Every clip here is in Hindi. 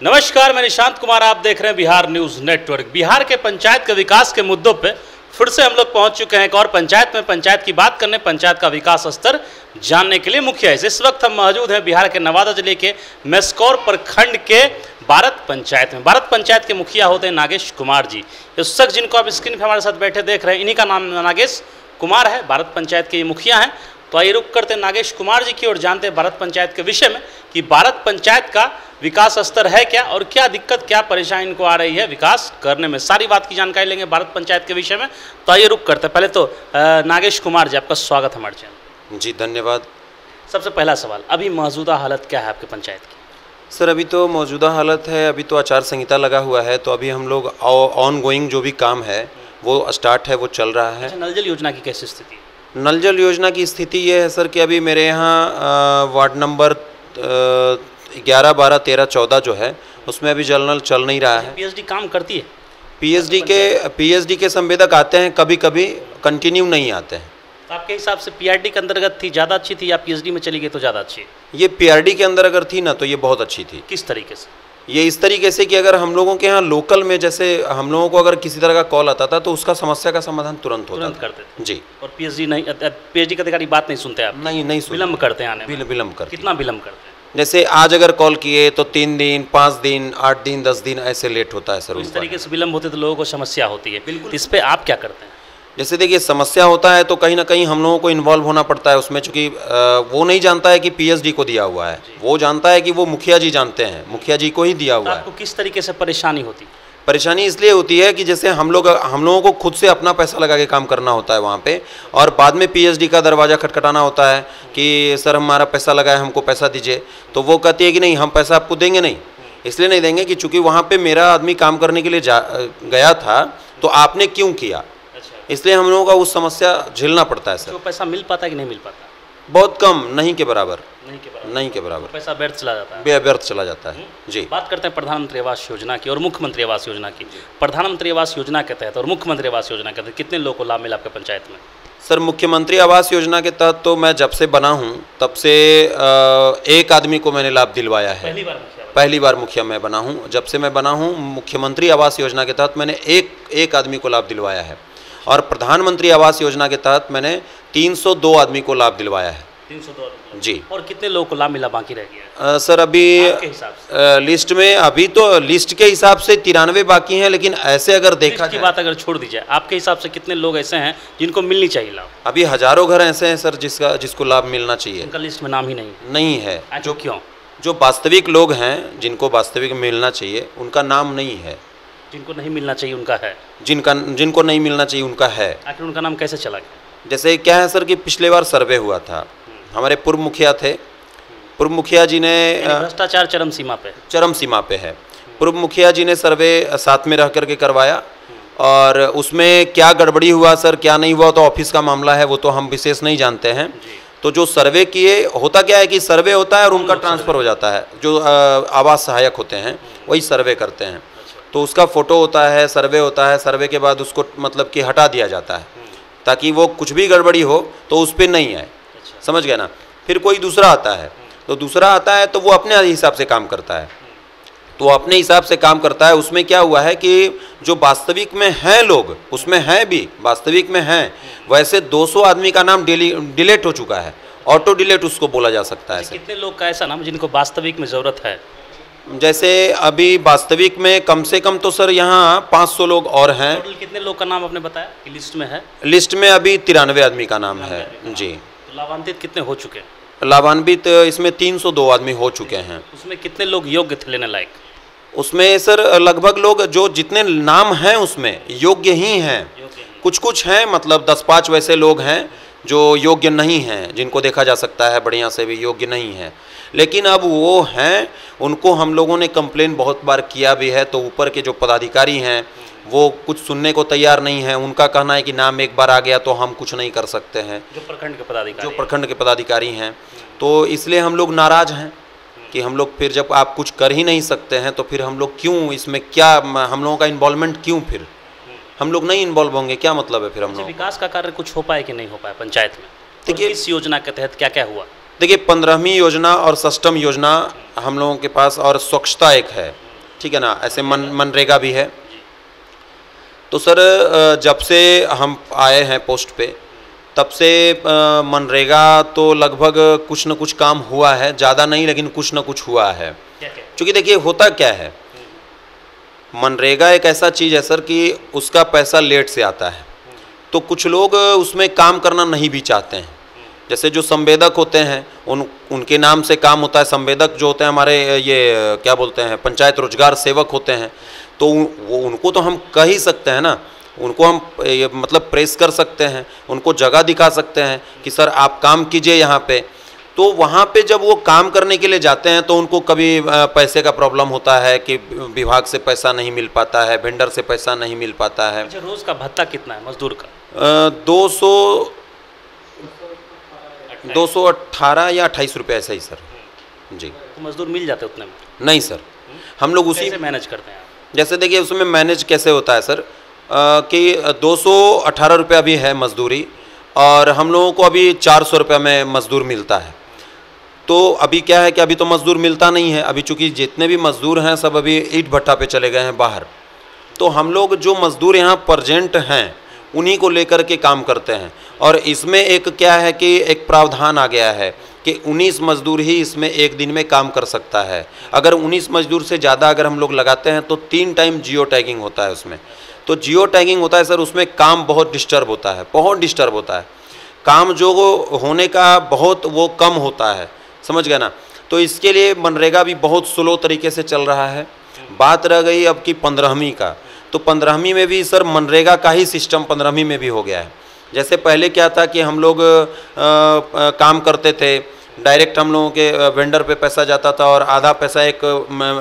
नमस्कार, मैं निशांत कुमार, आप देख रहे हैं बिहार न्यूज़ नेटवर्क। बिहार के पंचायत के विकास के मुद्दों पे फिर से हम लोग पहुंच चुके हैं एक और पंचायत में। पंचायत की बात करने, पंचायत का विकास स्तर जानने के लिए मुखिया इस वक्त हम मौजूद हैं बिहार के नवादा जिले के मेस्कौर प्रखंड के भारत पंचायत में। भारत पंचायत के मुखिया होते हैं नागेश कुमार जी। इस वक्त जिनको आप स्क्रीन पर हमारे साथ बैठे देख रहे हैं, इन्हीं का नाम नागेश कुमार है। भारत पंचायत के ये मुखिया हैं। तो आइए रुक करते हैं नागेश कुमार जी की और जानते हैं भारत पंचायत के विषय में कि भारत पंचायत का विकास स्तर है क्या और क्या दिक्कत, क्या परेशानी इनको आ रही है विकास करने में। सारी बात की जानकारी लेंगे भारत पंचायत के विषय में। तो आइए रुक करते हैं। पहले तो नागेश कुमार जी, आपका स्वागत हमारे चैनल। जी धन्यवाद। सबसे पहला सवाल, अभी मौजूदा हालत क्या है आपके पंचायत की? सर अभी तो मौजूदा हालत है, अभी तो आचार संहिता लगा हुआ है, तो अभी हम लोग ऑन गोइंग जो भी काम है वो स्टार्ट है, वो चल रहा है। नल जल योजना की कैसी स्थिति है? नल जल योजना की स्थिति ये है सर कि अभी मेरे यहाँ वार्ड नंबर 11, 12, 13, 14 जो है उसमें अभी जल नल चल नहीं रहा है। पीएचडी काम करती है? पीएचडी के संवेदक आते हैं, कभी कभी कंटिन्यू नहीं आते हैं। तो आपके हिसाब से पीआरडी के अंतर्गत थी ज़्यादा अच्छी थी या पीएचडी में चली गई तो ज़्यादा अच्छी है? ये पीआरडी के अंदर अगर थी ना तो ये बहुत अच्छी थी। किस तरीके से? ये इस तरीके से कि अगर हम लोगों के यहाँ लोकल में, जैसे हम लोगों को अगर किसी तरह का कॉल आता था तो उसका समस्या का समाधान तुरंत होता था। करते थे जी। और पीएचडी नहीं, पीएचडी के अधिकारी बात नहीं सुनते आप? नहीं सुनते, विलम्ब करते हैं आने में। विलम्ब करते। कितना विलम्ब करते हैं? जैसे आज अगर कॉल किए तो 3 दिन, 5 दिन, 8 दिन, 10 दिन ऐसे लेट होता है सर। तो इस तरीके से विलम्ब होते तो लोगों को समस्या होती है। बिल्कुल। इस पे आप क्या करते हैं? जैसे देखिए समस्या होता है तो कहीं ना कहीं हम लोगों को इन्वॉल्व होना पड़ता है उसमें, चूँकि वो नहीं जानता है कि पीएचडी को दिया हुआ है, वो जानता है कि वो मुखिया जी जानते हैं, मुखिया जी को ही दिया हुआ है। आपको किस तरीके से परेशानी होती? परेशानी इसलिए होती है कि जैसे हम लोगों को खुद से अपना पैसा लगा के काम करना होता है वहाँ पे, और बाद में पीएचडी का दरवाज़ा खटखटाना होता है कि सर हमारा पैसा लगा है, हमको पैसा दीजिए। तो वो कहती है कि नहीं, हम पैसा आपको देंगे नहीं। इसलिए नहीं देंगे कि चूँकि वहाँ पे मेरा आदमी काम करने के लिए गया था, तो आपने क्यों किया, इसलिए हम लोगों का उस समस्या झेलना पड़ता है सर। तो पैसा मिल पाता है कि नहीं मिल पाता? बहुत कम, नहीं के बराबर। पैसा व्यर्थ चला जाता है। व्यर्थ चला जाता है। जी। बात करते हैं प्रधानमंत्री आवास योजना की और मुख्यमंत्री आवास योजना की। प्रधानमंत्री आवास योजना के तहत और मुख्यमंत्री आवास योजना के तहत कितने लोगों को लाभ मिला आपके पंचायत में? सर मुख्यमंत्री आवास योजना के तहत तो मैं जब से बना हूँ तब से एक आदमी को मैंने लाभ दिलवाया है। पहली बार मुखिया मैं बना हूँ। जब से मैं बना हूँ मुख्यमंत्री आवास योजना के तहत मैंने एक आदमी को लाभ दिलवाया है, और प्रधानमंत्री आवास योजना के तहत मैंने 302 आदमी को लाभ दिलवाया है। 302 आदमी जी। और कितने लोगों को लाभ मिला बाकी रह गया? सर अभी लिस्ट में, अभी तो लिस्ट के हिसाब से 93 बाकी हैं, लेकिन ऐसे अगर देखा की बात अगर छोड़ दीजिए, आपके हिसाब से कितने लोग ऐसे हैं जिनको मिलनी चाहिए लाभ? अभी हजारों घर ऐसे हैं सर जिसको लाभ मिलना चाहिए। उनका लिस्ट में नाम ही नहीं है। जो क्यों? जो वास्तविक लोग हैं जिनको वास्तविक मिलना चाहिए उनका नाम नहीं है। जिनको नहीं मिलना चाहिए उनका है। जिनको नहीं मिलना चाहिए उनका है। आखिर उनका नाम कैसे चला गया? जैसे क्या है सर कि पिछले बार सर्वे हुआ था, हमारे पूर्व मुखिया थे, पूर्व मुखिया जी ने भ्रष्टाचार चरम सीमा पे है। पूर्व मुखिया जी ने सर्वे साथ में रह करके करवाया, और उसमें क्या गड़बड़ी हुआ सर, क्या नहीं हुआ तो ऑफिस का मामला है, वो तो हम विशेष नहीं जानते हैं। तो जो सर्वे किए, होता क्या है कि सर्वे होता है और उनका ट्रांसफ़र हो जाता है। जो आवास सहायक होते हैं वही सर्वे करते हैं, तो उसका फ़ोटो होता है, सर्वे होता है, सर्वे के बाद उसको मतलब कि हटा दिया जाता है ताकि वो कुछ भी गड़बड़ी हो तो उस पर नहीं आए। समझ गए ना? फिर कोई दूसरा आता है, तो दूसरा आता है तो वो अपने हिसाब से काम करता है, तो अपने हिसाब से काम करता है। उसमें क्या हुआ है कि जो वास्तविक में हैं लोग, उसमें हैं भी वास्तविक में हैं, वैसे 200 आदमी का नाम डिलीट हो चुका है। ऑटो डिलीट उसको बोला जा सकता है। कितने लोग का ऐसा नाम जिनको वास्तविक में ज़रूरत है? जैसे अभी वास्तविक में कम से कम तो सर यहाँ 500 लोग और हैं। कितने लोग का नाम आपने बताया कि लिस्ट में है? लिस्ट में अभी 93 आदमी का नाम है। जी। तो लाभान्वित कितने हो चुके हैं? लाभान्वित इसमें 302 आदमी हो चुके हैं। उसमें कितने लोग योग्य थे लेने लायक? उसमें सर लगभग लोग जो जितने नाम हैं उसमें योग्य ही हैं। कुछ हैं, मतलब 10-5 वैसे लोग हैं जो योग्य नहीं हैं, जिनको देखा जा सकता है बढ़िया से भी योग्य नहीं है। लेकिन अब वो हैं, उनको हम लोगों ने कंप्लेन बहुत बार किया भी है, तो ऊपर के जो पदाधिकारी हैं वो कुछ सुनने को तैयार नहीं है। उनका कहना है कि नाम एक बार आ गया तो हम कुछ नहीं कर सकते हैं। जो प्रखंड के पदाधिकारी हैं, तो इसलिए हम लोग नाराज़ हैं कि हम लोग फिर जब आप कुछ कर ही नहीं सकते हैं तो फिर हम लोग क्यों इसमें, क्या हम लोगों का इन्वॉल्वमेंट क्यों? फिर हम लोग नहीं इन्वॉल्व होंगे, क्या मतलब है फिर हम लोग? विकास का कार्य कुछ हो पाए कि नहीं हो पाए पंचायत में? देखिए इस योजना के तहत क्या क्या हुआ? देखिए 15वीं योजना और 6वीं योजना हम लोगों के पास, और स्वच्छता एक है, ठीक है ना, ऐसे मनरेगा भी है। तो सर जब से हम आए हैं पोस्ट पे तब से मनरेगा तो लगभग कुछ न कुछ काम हुआ है, ज़्यादा नहीं लेकिन कुछ न कुछ हुआ है। क्योंकि देखिए होता क्या है, मनरेगा एक ऐसा चीज़ है सर कि उसका पैसा लेट से आता है, तो कुछ लोग उसमें काम करना नहीं भी चाहते हैं। जैसे जो संवेदक होते हैं उनके नाम से काम होता है। संवेदक जो होते हैं हमारे ये क्या बोलते हैं, पंचायत रोजगार सेवक होते हैं, तो वो उनको तो हम कह ही सकते हैं ना, उनको हम मतलब प्रेस कर सकते हैं, उनको जगह दिखा सकते हैं कि सर आप काम कीजिए यहाँ पे। तो वहाँ पे जब वो काम करने के लिए जाते हैं तो उनको कभी पैसे का प्रॉब्लम होता है कि विभाग से पैसा नहीं मिल पाता है, वेंडर से पैसा नहीं मिल पाता है। अच्छा, रोज़ का भत्ता कितना है मजदूर का? 218 या 28 रुपये ऐसा ही सर जी। तो मजदूर मिल जाते उतने में? नहीं सर, हम लोग उसी कैसे मैनेज करते हैं आप? जैसे देखिए उसमें मैनेज कैसे होता है सर कि 218 रुपये अभी है मजदूरी और हम लोगों को अभी 400 रुपये में मजदूर मिलता है। तो अभी क्या है कि अभी तो मजदूर मिलता नहीं है, अभी चूँकि जितने भी मजदूर हैं सब अभी ईंट भट्टा पे चले गए हैं बाहर। तो हम लोग जो मजदूर यहाँ प्रजेंट हैं उन्हीं को लेकर के काम करते हैं। और इसमें एक क्या है कि एक प्रावधान आ गया है कि 19 मजदूर ही इसमें एक दिन में काम कर सकता है। अगर 19 मजदूर से ज़्यादा अगर हम लोग लगाते हैं तो 3 टाइम जियो टैगिंग होता है उसमें। तो जियो टैगिंग होता है सर, उसमें काम बहुत डिस्टर्ब होता है, बहुत डिस्टर्ब होता है काम, जो होने का बहुत वो कम होता है, समझ गए ना। तो इसके लिए मनरेगा भी बहुत स्लो तरीके से चल रहा है। बात रह गई अब की 15वीं का, तो 15वीं में भी सर मनरेगा का ही सिस्टम 15वीं में भी हो गया है। जैसे पहले क्या था कि हम लोग काम करते थे डायरेक्ट, हम लोगों के वेंडर पे पैसा जाता था और आधा पैसा एक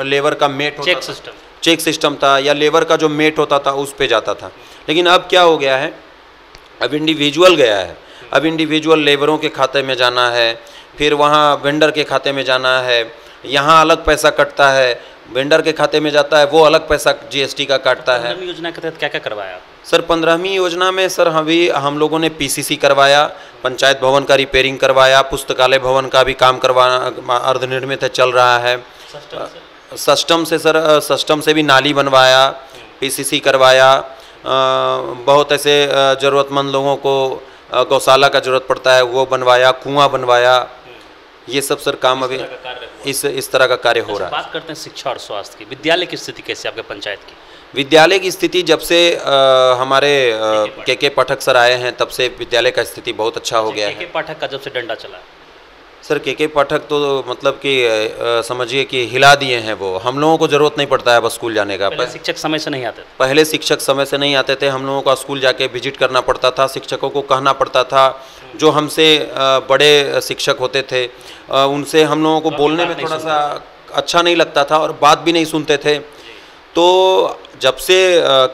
लेबर का मेट होता था, चेक सिस्टम था, या लेबर का जो मेट होता था उस पे जाता था। लेकिन अब क्या हो गया है, अब इंडिविजुअल गया है। अब इंडिविजुअल लेबरों के खाते में जाना है, फिर वहाँ वेंडर के खाते में जाना है, यहाँ अलग पैसा कटता है, वेंडर के खाते में जाता है, वो अलग पैसा जीएसटी का काटता है। 15वीं योजना के तहत क्या क्या करवाया सर? 15वीं योजना में सर हम लोगों ने पीसीसी करवाया, पंचायत भवन का रिपेयरिंग करवाया, पुस्तकालय भवन का भी काम करवाना अर्धनिर्मित है, चल रहा है। सिस्टम से सर, सिस्टम से भी नाली बनवाया, पीसीसी करवाया, बहुत ऐसे ज़रूरतमंद लोगों को गौशाला का ज़रूरत पड़ता है वो बनवाया, कुआं बनवाया, ये सब सर काम अभी इस तरह का कार्य हो रहा है। बात करते हैं शिक्षा और स्वास्थ्य की। विद्यालय की स्थिति कैसी है आपके पंचायत की? विद्यालय की स्थिति जब से हमारे के पाठक सर आए हैं तब से विद्यालय का स्थिति बहुत अच्छा हो गया है। के पाठक का जब से डंडा चला है सर, के पाठक तो मतलब कि समझिए कि हिला दिए हैं वो। हम लोगों को ज़रूरत नहीं पड़ता है बस स्कूल जाने का। पहले शिक्षक समय से नहीं आते थे। पहले शिक्षक समय से नहीं आते थे, हम लोगों को स्कूल जाके विजिट करना पड़ता था, शिक्षकों को कहना पड़ता था। जो हमसे बड़े शिक्षक होते थे उनसे हम लोगों को बोलने में थोड़ा सा अच्छा नहीं लगता था और बात भी नहीं सुनते थे। तो जब से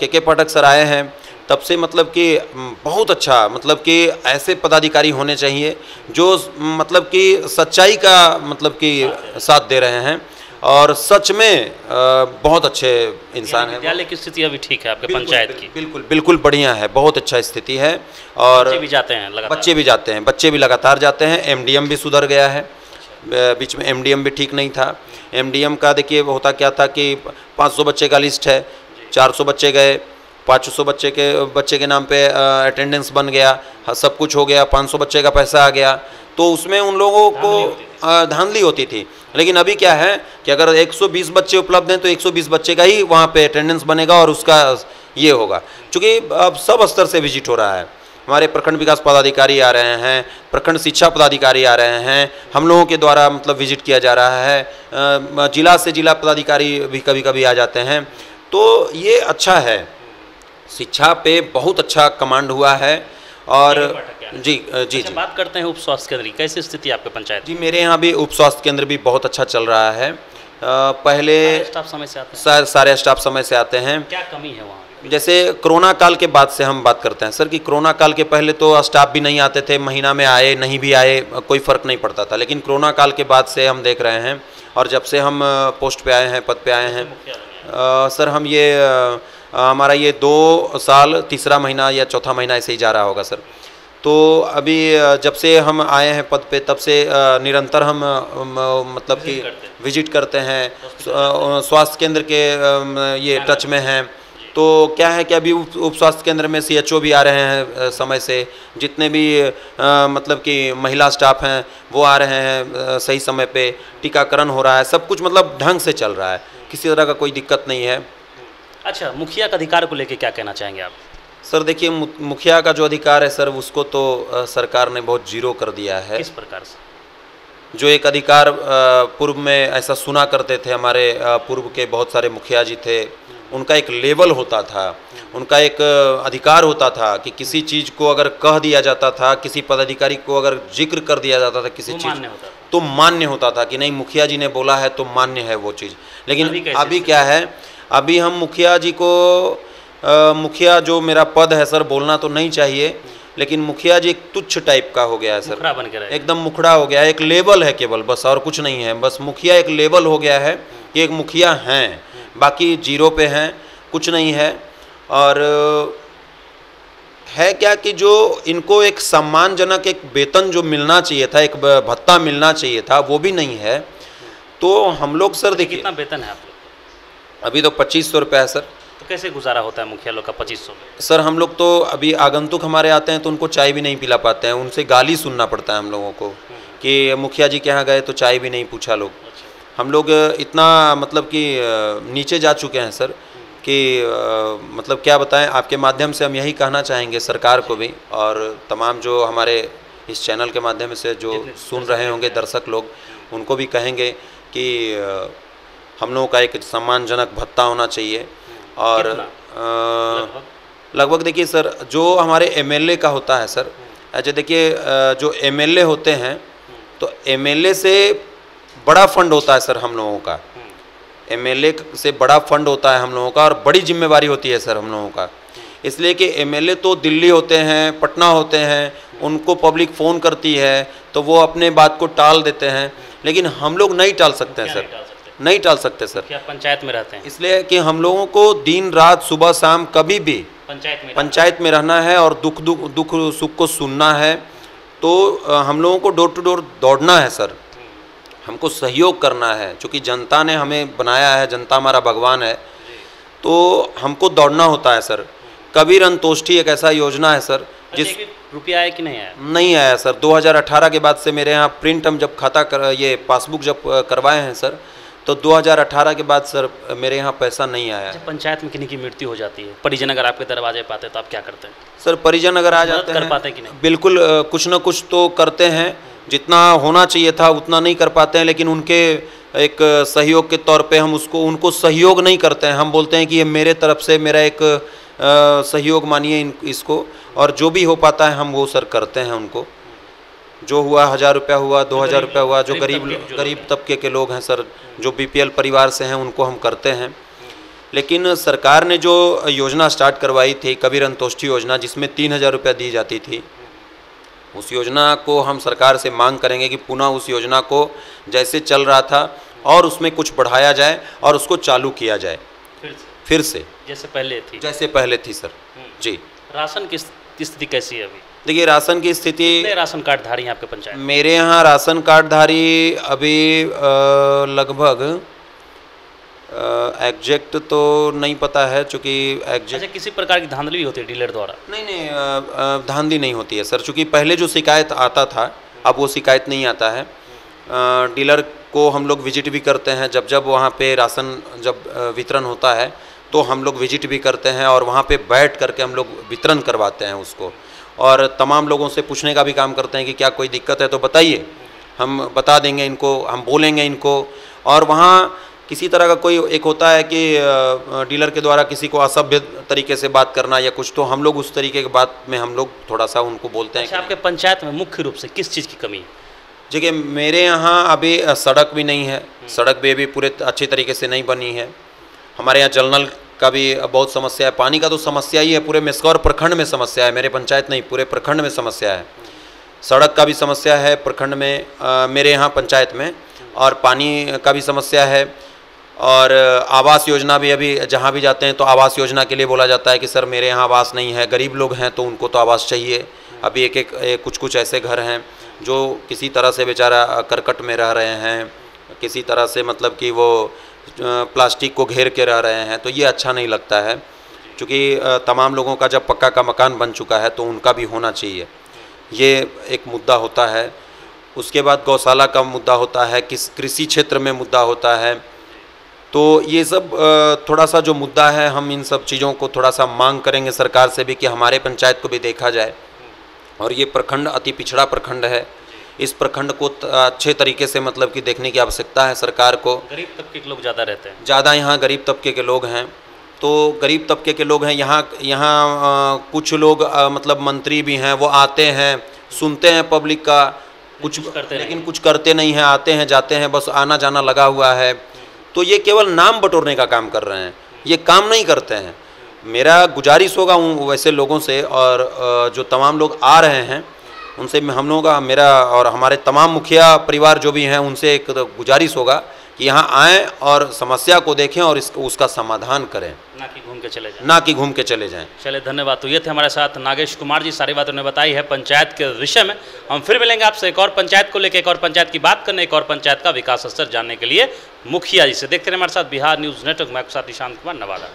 के पाठक सर आए हैं तब से मतलब कि बहुत अच्छा, मतलब कि ऐसे पदाधिकारी होने चाहिए जो मतलब कि सच्चाई का मतलब कि साथ दे रहे हैं और सच में बहुत अच्छे इंसान हैं। विद्यालय की स्थिति अभी ठीक है आपके पंचायत की? बिल्कुल बिल्कुल बढ़िया है, बहुत अच्छा स्थिति है। और बच्चे भी जाते हैं लगातार? बच्चे भी लगातार जाते हैं। एमडीएम भी सुधर गया है, बीच में एमडीएम भी ठीक नहीं था। एमडीएम का देखिए होता क्या था कि 500 बच्चे का लिस्ट है, 400 बच्चे गए, 500 बच्चे के नाम पे अटेंडेंस बन गया, सब कुछ हो गया, 500 बच्चे का पैसा आ गया, तो उसमें उन लोगों को धांधली होती थी। लेकिन अभी क्या है कि अगर 120 बच्चे उपलब्ध हैं तो 120 बच्चे का ही वहाँ पे अटेंडेंस बनेगा और उसका ये होगा। चूँकि अब सब स्तर से विजिट हो रहा है, हमारे प्रखंड विकास पदाधिकारी आ रहे हैं, प्रखंड शिक्षा पदाधिकारी आ रहे हैं, हम लोगों के द्वारा मतलब विजिट किया जा रहा है, जिला से जिला पदाधिकारी भी कभी कभी आ जाते हैं। तो ये अच्छा है, शिक्षा पे बहुत अच्छा कमांड हुआ है। और जी। बात करते हैं उप स्वास्थ्य केंद्र की, कैसी स्थिति है आपके पंचायत? जी, मेरे यहाँ भी उप स्वास्थ्य केंद्र भी बहुत अच्छा चल रहा है। पहले स्टाफ समय से आते हैं? सारे स्टाफ समय से आते हैं। क्या कमी है वहाँ? जैसे कोरोना काल के बाद से हम बात करते हैं सर कि कोरोना काल के पहले तो स्टाफ भी नहीं आते थे, महीना में आए नहीं भी आए कोई फ़र्क नहीं पड़ता था। लेकिन कोरोना काल के बाद से हम देख रहे हैं और जब से हम पोस्ट पे आए हैं, पद पे आए हैं सर, हम ये हमारा ये 2 साल 3रा महीना या 4था महीना ऐसे ही जा रहा होगा सर। तो अभी जब से हम आए हैं पद पे तब से निरंतर हम मतलब कि विजिट करते हैं, स्वास्थ्य केंद्र के ये टच में हैं। तो क्या है कि अभी उप स्वास्थ्य केंद्र में CHO भी आ रहे हैं समय से, जितने भी मतलब कि महिला स्टाफ हैं वो आ रहे हैं सही समय पे, टीकाकरण हो रहा है, सब कुछ मतलब ढंग से चल रहा है, किसी तरह का कोई दिक्कत नहीं है। अच्छा, मुखिया का अधिकार को लेके क्या कहना चाहेंगे आप? सर देखिए, मुखिया का जो अधिकार है सर, उसको तो सरकार ने बहुत जीरो कर दिया है। किस प्रकार से? जो एक अधिकार पूर्व में ऐसा सुना करते थे, हमारे पूर्व के बहुत सारे मुखिया जी थे, उनका एक लेवल होता था, उनका एक अधिकार होता था कि किसी चीज़ को अगर कह दिया जाता था, किसी पदाधिकारी को अगर जिक्र कर दिया जाता था किसी चीज़, तो मान्य होता था कि नहीं मुखिया जी ने बोला है तो मान्य है वो चीज़। लेकिन अभी क्या है, अभी हम मुखिया जी को मुखिया जो मेरा पद है सर, बोलना तो नहीं चाहिए, लेकिन मुखिया जी एक तुच्छ टाइप का हो गया है सर, बन के एकदम मुखड़ा हो गया है, एक लेवल है केवल, बस और कुछ नहीं है। बस मुखिया एक लेवल हो गया है कि एक मुखिया हैं, बाकी जीरो पे हैं, कुछ नहीं है। और है क्या कि जो इनको एक सम्मानजनक एक वेतन जो मिलना चाहिए था, एक भत्ता मिलना चाहिए था, वो भी नहीं है। तो हम लोग सर देखिए, कितना वेतन है आप लोग? अभी तो 2500 रुपये है सर। तो कैसे गुजारा होता है मुखिया लोग का 2500 में? सर हम लोग तो अभी आगंतुक हमारे आते हैं तो उनको चाय भी नहीं पिला पाते हैं, उनसे गाली सुनना पड़ता है हम लोगों को कि मुखिया जी के यहाँ गए तो चाय भी नहीं पूछा लोग। हम लोग इतना मतलब कि नीचे जा चुके हैं सर कि मतलब क्या बताएं, आपके माध्यम से हम यही कहना चाहेंगे सरकार को भी, और तमाम जो हमारे इस चैनल के माध्यम से जो सुन रहे होंगे दर्शक लोग, उनको भी कहेंगे कि हम लोगों का एक सम्मानजनक भत्ता होना चाहिए। और लगभग देखिए सर, जो हमारे MLA का होता है सर, अच्छा देखिए जो MLA होते हैं तो MLA से बड़ा फंड होता है सर हम लोगों का, MLA से बड़ा फंड होता है हम लोगों का, और बड़ी जिम्मेवारी होती है सर हम लोगों का। इसलिए कि MLA तो दिल्ली होते हैं, पटना होते हैं, उनको पब्लिक फ़ोन करती है तो वो अपने बात को टाल देते हैं, लेकिन हम लोग नहीं टाल सकते हैं सर, नहीं टाल सकते सर। क्या पंचायत में रहते हैं? इसलिए कि हम लोगों को दिन रात सुबह शाम कभी भी पंचायत में रहना है और दुख सुख को सुनना है। तो हम लोगों को डोर टू डोर दौड़ना है सर, हमको सहयोग करना है, क्योंकि जनता ने हमें बनाया है, जनता हमारा भगवान है, तो हमको दौड़ना होता है सर। कबीर अंतोष्ठी एक ऐसा योजना है सर, जिस रुपया आया कि नहीं आया? नहीं आया सर। 2018 के बाद से मेरे यहाँ प्रिंट हम जब खाता ये पासबुक जब करवाए हैं सर, तो 2018 के बाद सर मेरे यहाँ पैसा नहीं आया। पंचायत में किन्हीं की मृत्यु हो जाती है, परिजन अगर आपके दरवाजे पे आते हैं तो आप क्या करते हैं? सर परिजन अगर आ जाते हैं, कर पाते हैं कि नहीं? बिल्कुल कुछ ना कुछ तो करते हैं, जितना होना चाहिए था उतना नहीं कर पाते हैं, लेकिन उनके एक सहयोग के तौर पे हम उनको सहयोग नहीं करते हैं। हम बोलते हैं कि ये मेरे तरफ से मेरा एक सहयोग मानिए इसको, और जो भी हो पाता है हम वो सर करते हैं उनको। जो हुआ 1000 रुपया हुआ, 2000 रुपया हुआ, जो गरीब तबके के लोग हैं सर, जो BPL परिवार से हैं, उनको हम करते हैं। लेकिन सरकार ने जो योजना स्टार्ट करवाई थी, कबीर अंतोष्ठी योजना, जिसमें 3000 रुपया दी जाती थी, उस योजना को हम सरकार से मांग करेंगे कि पुनः उस योजना को जैसे चल रहा था और उसमें कुछ बढ़ाया जाए और उसको चालू किया जाए फिर से जैसे पहले थी सर जी। राशन की स्थिति कैसी है अभी? देखिए राशन की स्थिति, राशन कार्ड धारी हैं आपके पंचायत? मेरे यहाँ राशन कार्ड धारी अभी लगभग एग्जैक्ट तो नहीं पता है, चूँकि अच्छा किसी प्रकार की धांधली भी होती है डीलर द्वारा? नहीं धांधली नहीं होती है सर, चूँकि पहले जो शिकायत आता था अब वो शिकायत नहीं आता है। डीलर को हम लोग विजिट भी करते हैं, जब वहाँ पे राशन जब वितरण होता है तो हम लोग विजिट भी करते हैं और वहाँ पे बैठ करके हम लोग वितरण करवाते हैं उसको, और तमाम लोगों से पूछने का भी काम करते हैं कि क्या कोई दिक्कत है तो बताइए, हम बता देंगे इनको, हम बोलेंगे इनको। और वहाँ किसी तरह का कोई एक होता है कि डीलर के द्वारा किसी को असभ्य तरीके से बात करना या कुछ, तो हम लोग उस तरीके की बात में हम लोग थोड़ा सा उनको बोलते हैं। अच्छा, आपके पंचायत में मुख्य रूप से किस चीज़ की कमी है? देखिए मेरे यहाँ अभी सड़क भी नहीं है, सड़क भी अभी पूरे अच्छी तरीके से नहीं बनी है। हमारे यहाँ जल नल का भी बहुत समस्या है, पानी का तो समस्या ही है, पूरे मेस्कौर प्रखंड में समस्या है, मेरे पंचायत नहीं पूरे प्रखंड में समस्या है। सड़क का भी समस्या है प्रखंड में, मेरे यहाँ पंचायत में, और पानी का भी समस्या है। और आवास योजना भी अभी जहाँ भी जाते हैं तो आवास योजना के लिए बोला जाता है कि सर मेरे यहाँ आवास नहीं है, गरीब लोग हैं तो उनको तो आवास चाहिए, अभी एक कुछ कुछ ऐसे घर हैं जो किसी तरह से बेचारा करकट में रह रहे हैं, किसी तरह से मतलब कि वो प्लास्टिक को घेर के रह रहे हैं, तो ये अच्छा नहीं लगता है। क्योंकि तमाम लोगों का जब पक्का का मकान बन चुका है तो उनका भी होना चाहिए, ये एक मुद्दा होता है। उसके बाद गौशाला का मुद्दा होता है, कृषि क्षेत्र में मुद्दा होता है। तो ये सब थोड़ा सा जो मुद्दा है, हम इन सब चीज़ों को थोड़ा सा मांग करेंगे सरकार से भी कि हमारे पंचायत को भी देखा जाए। और ये प्रखंड अति पिछड़ा प्रखंड है, इस प्रखंड को अच्छे तरीके से मतलब कि देखने की आवश्यकता है सरकार को। गरीब तबके के लोग ज़्यादा रहते हैं, ज़्यादा यहाँ गरीब तबके के लोग हैं। तो गरीब तबके के लोग हैं यहाँ कुछ लोग मतलब मंत्री भी हैं, वो आते हैं, सुनते हैं पब्लिक का, कुछ करते लेकिन कुछ करते नहीं हैं, आते हैं जाते हैं, बस आना जाना लगा हुआ है। तो ये केवल नाम बटोरने का काम कर रहे हैं, ये काम नहीं करते हैं। मेरा गुजारिश होगा उन वैसे लोगों से, और जो तमाम लोग आ रहे हैं उनसे हम लोगों का, मेरा और हमारे तमाम मुखिया परिवार जो भी हैं उनसे एक गुजारिश होगा कि यहाँ आएँ और समस्या को देखें और उसका समाधान करें, ना कि घूम के चले जाएं। ना कि घूम के चले जाएं। चलिए, धन्यवाद। तो ये थे हमारे साथ नागेश कुमार जी, सारी बात उन्होंने बताई है पंचायत के विषय में। हम फिर मिलेंगे आपसे एक और पंचायत को लेकर, एक और पंचायत की बात करने, एक और पंचायत का विकास स्तर जानने के लिए मुखिया जी से। देखते रहे हमारे साथ बिहार न्यूज़ नेटवर्क। मैं आपके साथ निशांत कुमार, नवादा।